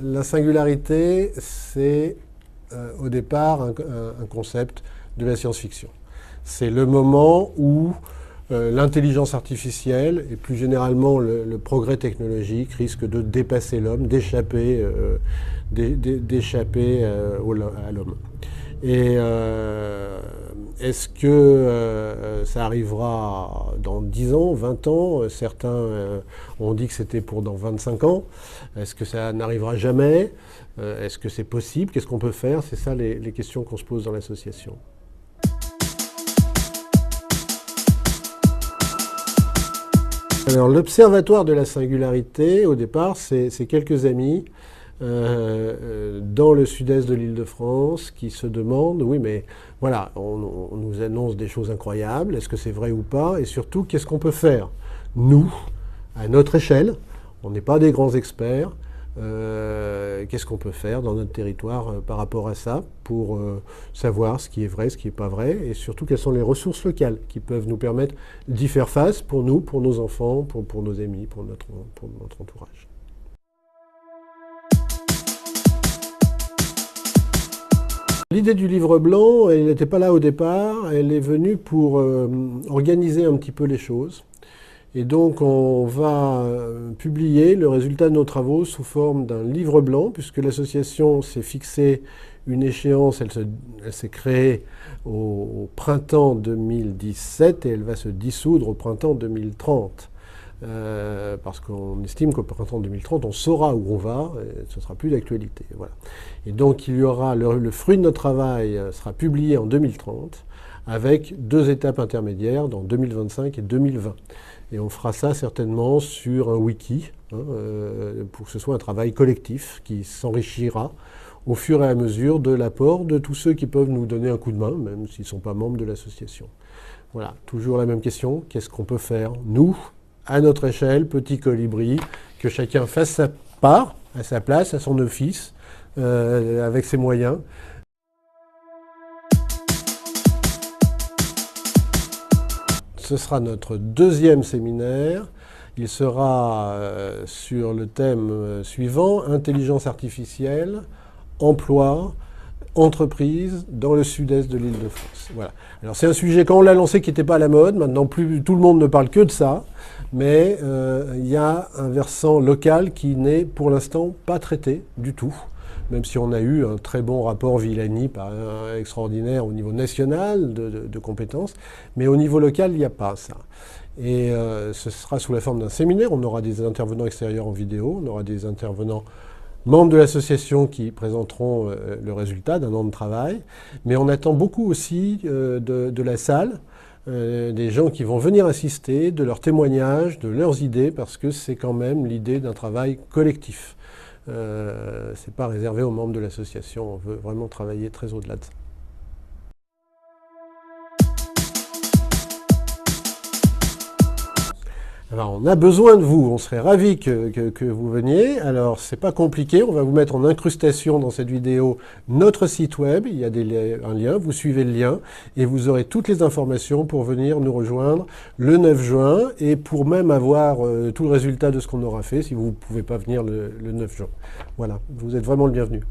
La singularité, c'est au départ un concept de la science-fiction. C'est le moment où l'intelligence artificielle et plus généralement le progrès technologique risque de dépasser l'homme, d'échapper à l'homme. Et est-ce que ça arrivera dans 10 ans, 20 ans? Certains ont dit que c'était pour dans 25 ans. Est-ce que ça n'arrivera jamais? Est-ce que c'est possible? Qu'est-ce qu'on peut faire? C'est ça les questions qu'on se pose dans l'association. Alors, l'Observatoire de la singularité, au départ, c'est quelques amis dans le sud-est de l'Île-de-France qui se demandent, oui mais voilà, on nous annonce des choses incroyables, est-ce que c'est vrai ou pas? Et surtout, qu'est-ce qu'on peut faire? Nous, à notre échelle, on n'est pas des grands experts, qu'est-ce qu'on peut faire dans notre territoire par rapport à ça pour savoir ce qui est vrai, ce qui n'est pas vrai, et surtout quelles sont les ressources locales qui peuvent nous permettre d'y faire face pour nous, pour nos enfants, pour nos amis, pour notre entourage. L'idée du livre blanc, elle n'était pas là au départ, elle est venue pour organiser un petit peu les choses. Et donc on va publier le résultat de nos travaux sous forme d'un livre blanc, puisque l'association s'est fixée une échéance, elle s'est créée au printemps 2017 et elle va se dissoudre au printemps 2030. Parce qu'on estime qu'au printemps 2030, on saura où on va, et ce ne sera plus d'actualité. Voilà. Et donc il y aura le fruit de notre travail sera publié en 2030, avec 2 étapes intermédiaires dans 2025 et 2020. Et on fera ça certainement sur un wiki, pour que ce soit un travail collectif qui s'enrichira au fur et à mesure de l'apport de tous ceux qui peuvent nous donner un coup de main, même s'ils ne sont pas membres de l'association. Voilà, toujours la même question, qu'est-ce qu'on peut faire, nous, à notre échelle, petit colibri, que chacun fasse sa part, à sa place, à son office, avec ses moyens. Ce sera notre 2e séminaire. Il sera sur le thème suivant, intelligence artificielle, emploi, entreprise dans le sud-est de l'Île-de-France. Voilà. Alors c'est un sujet, quand on l'a lancé, qui n'était pas à la mode. Maintenant, plus tout le monde ne parle que de ça. Mais il y a un versant local qui n'est pour l'instant pas traité du tout. Même si on a eu un très bon rapport Villani, extraordinaire au niveau national de compétences. Mais au niveau local, il n'y a pas ça. Et ce sera sous la forme d'un séminaire. On aura des intervenants extérieurs en vidéo. On aura des intervenants membres de l'association qui présenteront le résultat d'un an de travail. Mais on attend beaucoup aussi de la salle, des gens qui vont venir assister, de leurs témoignages, de leurs idées, parce que c'est quand même l'idée d'un travail collectif. C'est pas réservé aux membres de l'association, on veut vraiment travailler très au-delà de ça. Alors, on a besoin de vous, on serait ravis que vous veniez. Alors, c'est pas compliqué, on va vous mettre en incrustation dans cette vidéo notre site web, il y a un lien, vous suivez le lien et vous aurez toutes les informations pour venir nous rejoindre le 9 juin et pour même avoir tout le résultat de ce qu'on aura fait si vous ne pouvez pas venir le 9 juin. Voilà, vous êtes vraiment le bienvenu.